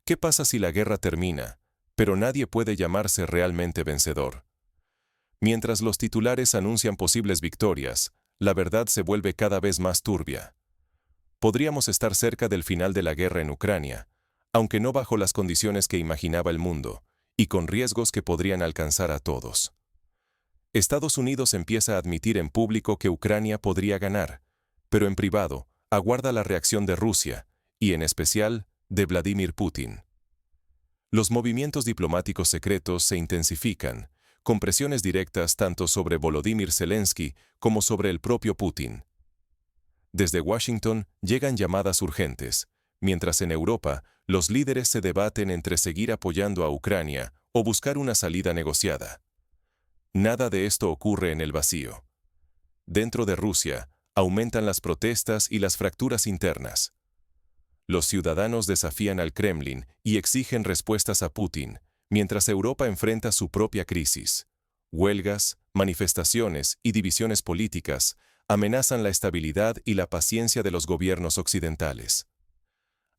¿Qué pasa si la guerra termina, pero nadie puede llamarse realmente vencedor? Mientras los titulares anuncian posibles victorias, la verdad se vuelve cada vez más turbia. Podríamos estar cerca del final de la guerra en Ucrania, aunque no bajo las condiciones que imaginaba el mundo, y con riesgos que podrían alcanzar a todos. Estados Unidos empieza a admitir en público que Ucrania podría ganar, pero en privado aguarda la reacción de Rusia, y en especial de Vladimir Putin. Los movimientos diplomáticos secretos se intensifican, con presiones directas tanto sobre Volodymyr Zelensky como sobre el propio Putin. Desde Washington llegan llamadas urgentes, mientras en Europa los líderes se debaten entre seguir apoyando a Ucrania o buscar una salida negociada. Nada de esto ocurre en el vacío. Dentro de Rusia, aumentan las protestas y las fracturas internas. Los ciudadanos desafían al Kremlin y exigen respuestas a Putin, mientras Europa enfrenta su propia crisis. Huelgas, manifestaciones y divisiones políticas amenazan la estabilidad y la paciencia de los gobiernos occidentales.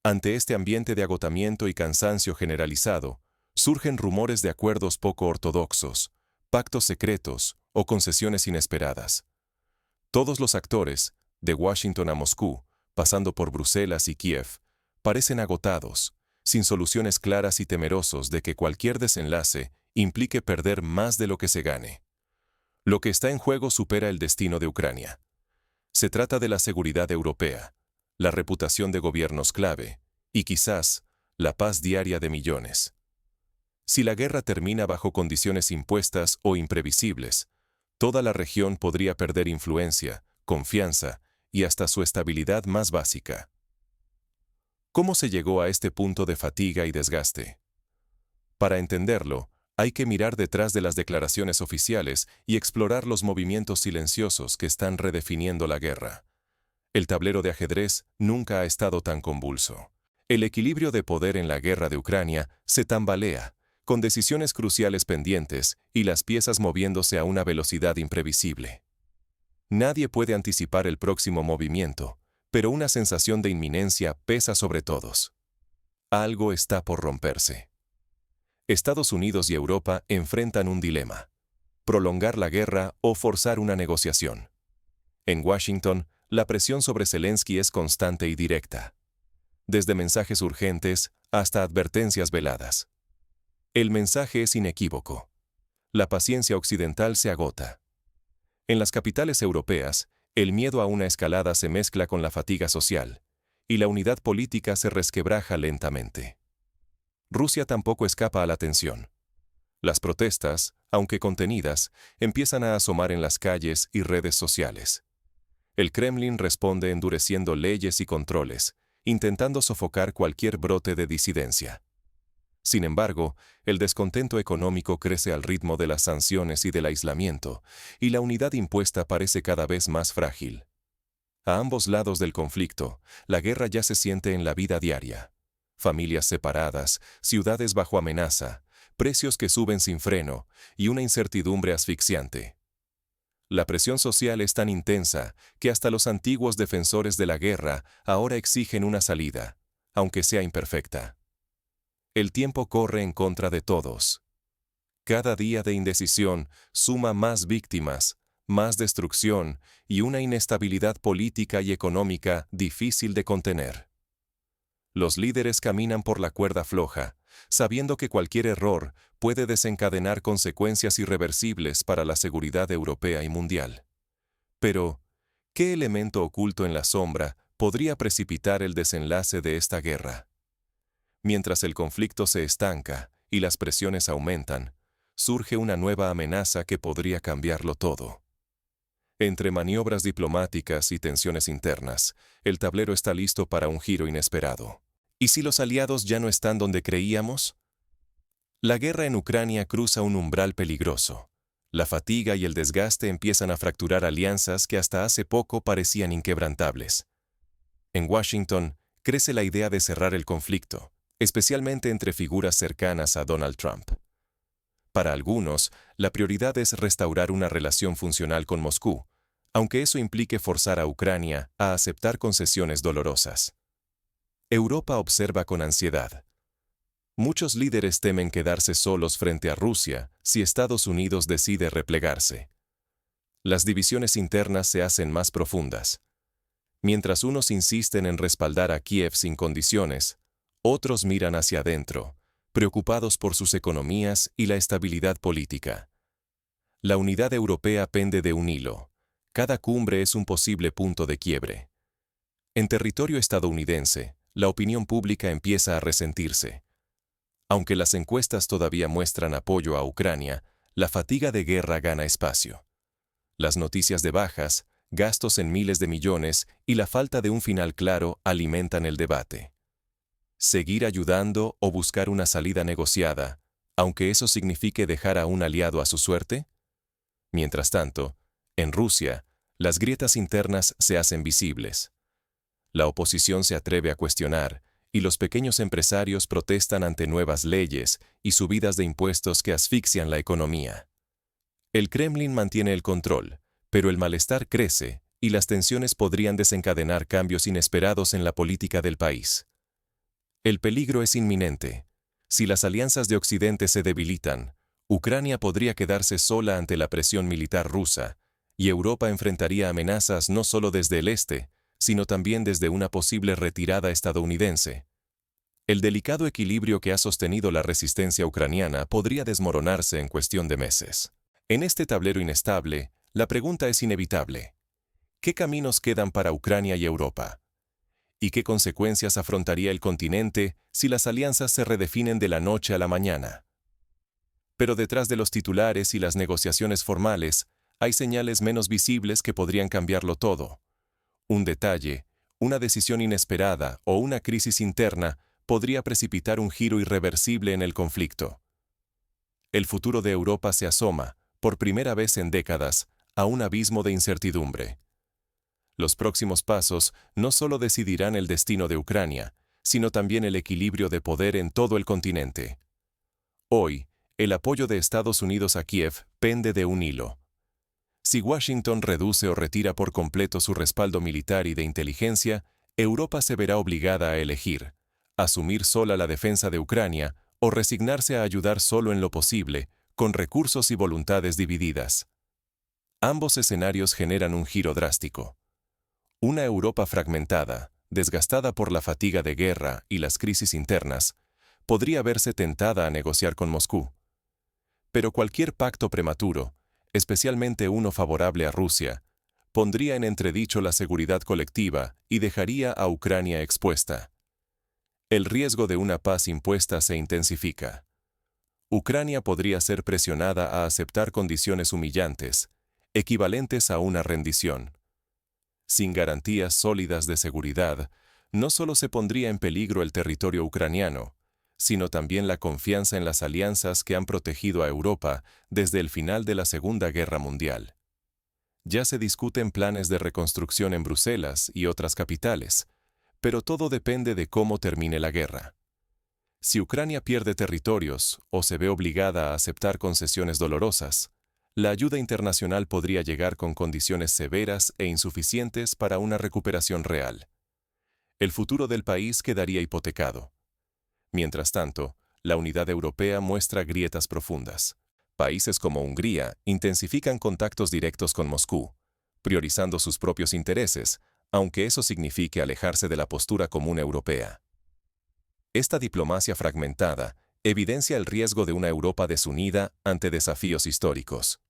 Ante este ambiente de agotamiento y cansancio generalizado, surgen rumores de acuerdos poco ortodoxos, pactos secretos o concesiones inesperadas. Todos los actores, de Washington a Moscú, pasando por Bruselas y Kiev, parecen agotados, sin soluciones claras y temerosos de que cualquier desenlace implique perder más de lo que se gane. Lo que está en juego supera el destino de Ucrania. Se trata de la seguridad europea, la reputación de gobiernos clave y quizás la paz diaria de millones. Si la guerra termina bajo condiciones impuestas o imprevisibles, toda la región podría perder influencia, confianza y hasta su estabilidad más básica. ¿Cómo se llegó a este punto de fatiga y desgaste? Para entenderlo, hay que mirar detrás de las declaraciones oficiales y explorar los movimientos silenciosos que están redefiniendo la guerra. El tablero de ajedrez nunca ha estado tan convulso. El equilibrio de poder en la guerra de Ucrania se tambalea, con decisiones cruciales pendientes y las piezas moviéndose a una velocidad imprevisible. Nadie puede anticipar el próximo movimiento, pero una sensación de inminencia pesa sobre todos. Algo está por romperse. Estados Unidos y Europa enfrentan un dilema: prolongar la guerra o forzar una negociación. En Washington, la presión sobre Zelensky es constante y directa, desde mensajes urgentes hasta advertencias veladas. El mensaje es inequívoco. La paciencia occidental se agota. En las capitales europeas, el miedo a una escalada se mezcla con la fatiga social, y la unidad política se resquebraja lentamente. Rusia tampoco escapa a la tensión. Las protestas, aunque contenidas, empiezan a asomar en las calles y redes sociales. El Kremlin responde endureciendo leyes y controles, intentando sofocar cualquier brote de disidencia. Sin embargo, el descontento económico crece al ritmo de las sanciones y del aislamiento, y la unidad impuesta parece cada vez más frágil. A ambos lados del conflicto, la guerra ya se siente en la vida diaria. Familias separadas, ciudades bajo amenaza, precios que suben sin freno y una incertidumbre asfixiante. La presión social es tan intensa que hasta los antiguos defensores de la guerra ahora exigen una salida, aunque sea imperfecta. El tiempo corre en contra de todos. Cada día de indecisión suma más víctimas, más destrucción y una inestabilidad política y económica difícil de contener. Los líderes caminan por la cuerda floja, sabiendo que cualquier error puede desencadenar consecuencias irreversibles para la seguridad europea y mundial. Pero, ¿qué elemento oculto en la sombra podría precipitar el desenlace de esta guerra? Mientras el conflicto se estanca y las presiones aumentan, surge una nueva amenaza que podría cambiarlo todo. Entre maniobras diplomáticas y tensiones internas, el tablero está listo para un giro inesperado. ¿Y si los aliados ya no están donde creíamos? La guerra en Ucrania cruza un umbral peligroso. La fatiga y el desgaste empiezan a fracturar alianzas que hasta hace poco parecían inquebrantables. En Washington, crece la idea de cerrar el conflicto, especialmente entre figuras cercanas a Donald Trump. Para algunos, la prioridad es restaurar una relación funcional con Moscú, aunque eso implique forzar a Ucrania a aceptar concesiones dolorosas. Europa observa con ansiedad. Muchos líderes temen quedarse solos frente a Rusia si Estados Unidos decide replegarse. Las divisiones internas se hacen más profundas. Mientras unos insisten en respaldar a Kiev sin condiciones, otros miran hacia adentro, preocupados por sus economías y la estabilidad política. La unidad europea pende de un hilo. Cada cumbre es un posible punto de quiebre. En territorio estadounidense, la opinión pública empieza a resentirse. Aunque las encuestas todavía muestran apoyo a Ucrania, la fatiga de guerra gana espacio. Las noticias de bajas, gastos en miles de millones y la falta de un final claro alimentan el debate. Seguir ayudando o buscar una salida negociada, aunque eso signifique dejar a un aliado a su suerte? Mientras tanto, en Rusia, las grietas internas se hacen visibles. La oposición se atreve a cuestionar, y los pequeños empresarios protestan ante nuevas leyes y subidas de impuestos que asfixian la economía. El Kremlin mantiene el control, pero el malestar crece y las tensiones podrían desencadenar cambios inesperados en la política del país. El peligro es inminente. Si las alianzas de Occidente se debilitan, Ucrania podría quedarse sola ante la presión militar rusa, y Europa enfrentaría amenazas no solo desde el este, sino también desde una posible retirada estadounidense. El delicado equilibrio que ha sostenido la resistencia ucraniana podría desmoronarse en cuestión de meses. En este tablero inestable, la pregunta es inevitable. ¿Qué caminos quedan para Ucrania y Europa? ¿Y qué consecuencias afrontaría el continente si las alianzas se redefinen de la noche a la mañana? Pero detrás de los titulares y las negociaciones formales, hay señales menos visibles que podrían cambiarlo todo. Un detalle, una decisión inesperada o una crisis interna podría precipitar un giro irreversible en el conflicto. El futuro de Europa se asoma, por primera vez en décadas, a un abismo de incertidumbre. Los próximos pasos no solo decidirán el destino de Ucrania, sino también el equilibrio de poder en todo el continente. Hoy, el apoyo de Estados Unidos a Kiev pende de un hilo. Si Washington reduce o retira por completo su respaldo militar y de inteligencia, Europa se verá obligada a elegir, asumir sola la defensa de Ucrania o resignarse a ayudar solo en lo posible, con recursos y voluntades divididas. Ambos escenarios generan un giro drástico. Una Europa fragmentada, desgastada por la fatiga de guerra y las crisis internas, podría verse tentada a negociar con Moscú. Pero cualquier pacto prematuro, especialmente uno favorable a Rusia, pondría en entredicho la seguridad colectiva y dejaría a Ucrania expuesta. El riesgo de una paz impuesta se intensifica. Ucrania podría ser presionada a aceptar condiciones humillantes, equivalentes a una rendición. Sin garantías sólidas de seguridad, no solo se pondría en peligro el territorio ucraniano, sino también la confianza en las alianzas que han protegido a Europa desde el final de la Segunda Guerra Mundial. Ya se discuten planes de reconstrucción en Bruselas y otras capitales, pero todo depende de cómo termine la guerra. Si Ucrania pierde territorios o se ve obligada a aceptar concesiones dolorosas, la ayuda internacional podría llegar con condiciones severas e insuficientes para una recuperación real. El futuro del país quedaría hipotecado. Mientras tanto, la unidad europea muestra grietas profundas. Países como Hungría intensifican contactos directos con Moscú, priorizando sus propios intereses, aunque eso signifique alejarse de la postura común europea. Esta diplomacia fragmentada evidencia el riesgo de una Europa desunida ante desafíos históricos.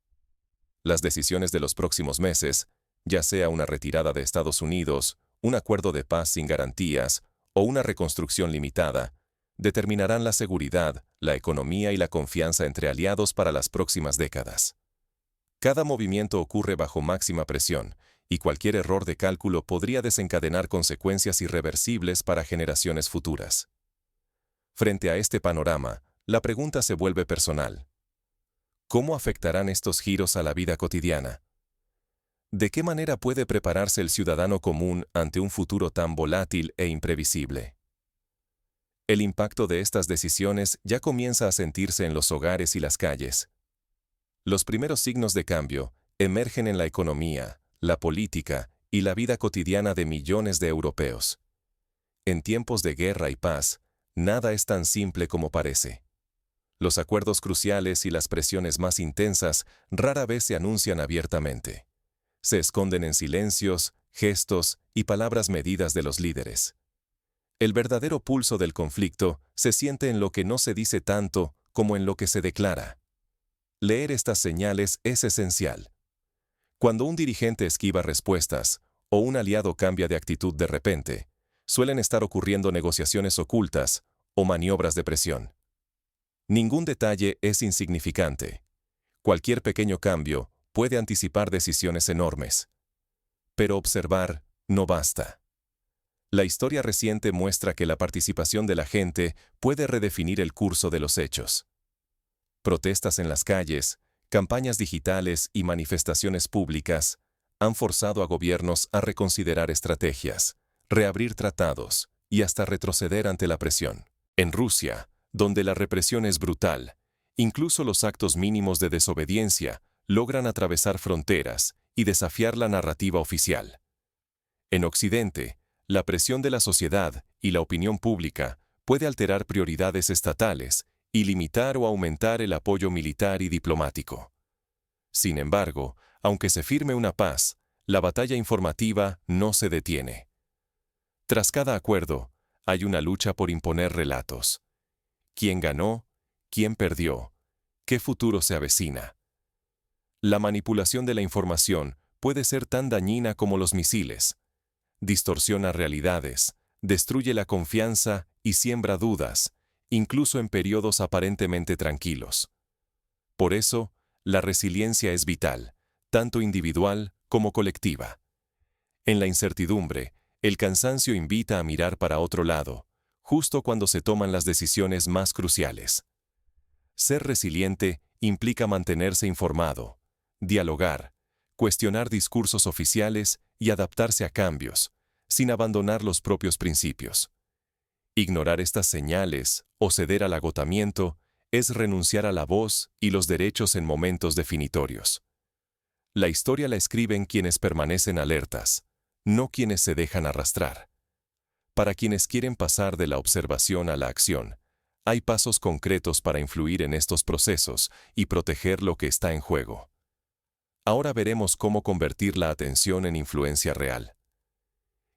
Las decisiones de los próximos meses, ya sea una retirada de Estados Unidos, un acuerdo de paz sin garantías o una reconstrucción limitada, determinarán la seguridad, la economía y la confianza entre aliados para las próximas décadas. Cada movimiento ocurre bajo máxima presión, y cualquier error de cálculo podría desencadenar consecuencias irreversibles para generaciones futuras. Frente a este panorama, la pregunta se vuelve personal. ¿Cómo afectarán estos giros a la vida cotidiana? ¿De qué manera puede prepararse el ciudadano común ante un futuro tan volátil e imprevisible? El impacto de estas decisiones ya comienza a sentirse en los hogares y las calles. Los primeros signos de cambio emergen en la economía, la política y la vida cotidiana de millones de europeos. En tiempos de guerra y paz, Nada es tan simple como parece. Los acuerdos cruciales y las presiones más intensas rara vez se anuncian abiertamente. Se esconden en silencios, gestos y palabras medidas de los líderes. El verdadero pulso del conflicto se siente en lo que no se dice tanto como en lo que se declara. Leer estas señales es esencial. Cuando un dirigente esquiva respuestas o un aliado cambia de actitud de repente, suelen estar ocurriendo negociaciones ocultas o maniobras de presión. Ningún detalle es insignificante. Cualquier pequeño cambio puede anticipar decisiones enormes. Pero observar no basta. La historia reciente muestra que la participación de la gente puede redefinir el curso de los hechos. Protestas en las calles, campañas digitales y manifestaciones públicas han forzado a gobiernos a reconsiderar estrategias, reabrir tratados y hasta retroceder ante la presión. En Rusia, donde la represión es brutal, incluso los actos mínimos de desobediencia logran atravesar fronteras y desafiar la narrativa oficial. En Occidente, la presión de la sociedad y la opinión pública puede alterar prioridades estatales y limitar o aumentar el apoyo militar y diplomático. Sin embargo, aunque se firme una paz, la batalla informativa no se detiene. Tras cada acuerdo, hay una lucha por imponer relatos. ¿Quién ganó? ¿Quién perdió? ¿Qué futuro se avecina? La manipulación de la información puede ser tan dañina como los misiles. Distorsiona realidades, destruye la confianza y siembra dudas, incluso en periodos aparentemente tranquilos. Por eso, la resiliencia es vital, tanto individual como colectiva. En la incertidumbre, el cansancio invita a mirar para otro lado, justo cuando se toman las decisiones más cruciales. Ser resiliente implica mantenerse informado, dialogar, cuestionar discursos oficiales y adaptarse a cambios, sin abandonar los propios principios. Ignorar estas señales o ceder al agotamiento es renunciar a la voz y los derechos en momentos definitorios. La historia la escriben quienes permanecen alertas, no quienes se dejan arrastrar. Para quienes quieren pasar de la observación a la acción, hay pasos concretos para influir en estos procesos y proteger lo que está en juego. Ahora veremos cómo convertir la atención en influencia real.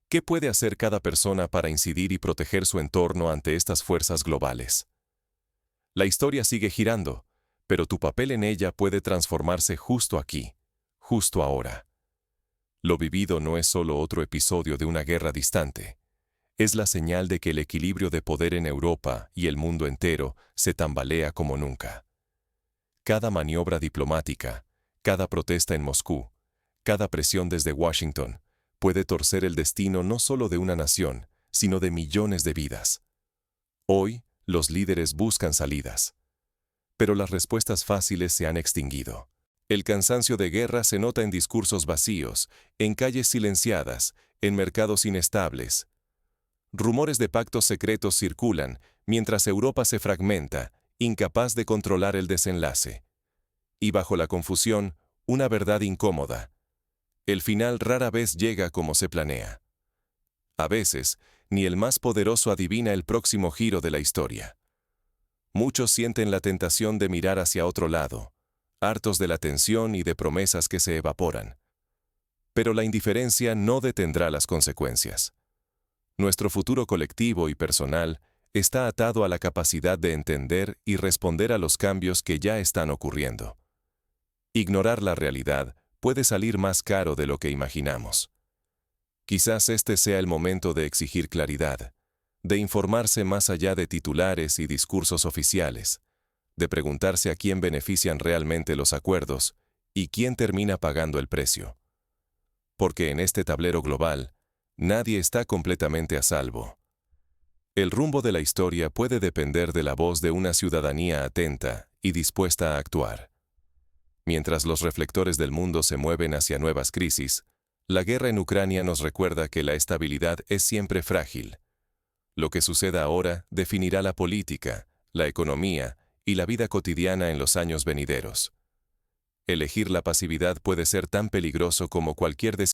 ¿Qué puede hacer cada persona para incidir y proteger su entorno ante estas fuerzas globales? La historia sigue girando, pero tu papel en ella puede transformarse justo aquí, justo ahora. Lo vivido no es solo otro episodio de una guerra distante. Es la señal de que el equilibrio de poder en Europa y el mundo entero se tambalea como nunca. Cada maniobra diplomática, cada protesta en Moscú, cada presión desde Washington, puede torcer el destino no solo de una nación, sino de millones de vidas. Hoy, los líderes buscan salidas. Pero las respuestas fáciles se han extinguido. El cansancio de guerra se nota en discursos vacíos, en calles silenciadas, en mercados inestables. Rumores de pactos secretos circulan, mientras Europa se fragmenta, incapaz de controlar el desenlace. Y bajo la confusión, una verdad incómoda. El final rara vez llega como se planea. A veces, ni el más poderoso adivina el próximo giro de la historia. Muchos sienten la tentación de mirar hacia otro lado, hartos de la tensión y de promesas que se evaporan. Pero la indiferencia no detendrá las consecuencias. Nuestro futuro colectivo y personal está atado a la capacidad de entender y responder a los cambios que ya están ocurriendo. Ignorar la realidad puede salir más caro de lo que imaginamos. Quizás este sea el momento de exigir claridad, de informarse más allá de titulares y discursos oficiales, de preguntarse a quién benefician realmente los acuerdos y quién termina pagando el precio. Porque en este tablero global, nadie está completamente a salvo. El rumbo de la historia puede depender de la voz de una ciudadanía atenta y dispuesta a actuar. Mientras los reflectores del mundo se mueven hacia nuevas crisis, la guerra en Ucrania nos recuerda que la estabilidad es siempre frágil. Lo que suceda ahora definirá la política, la economía y la vida cotidiana en los años venideros. Elegir la pasividad puede ser tan peligroso como cualquier decisión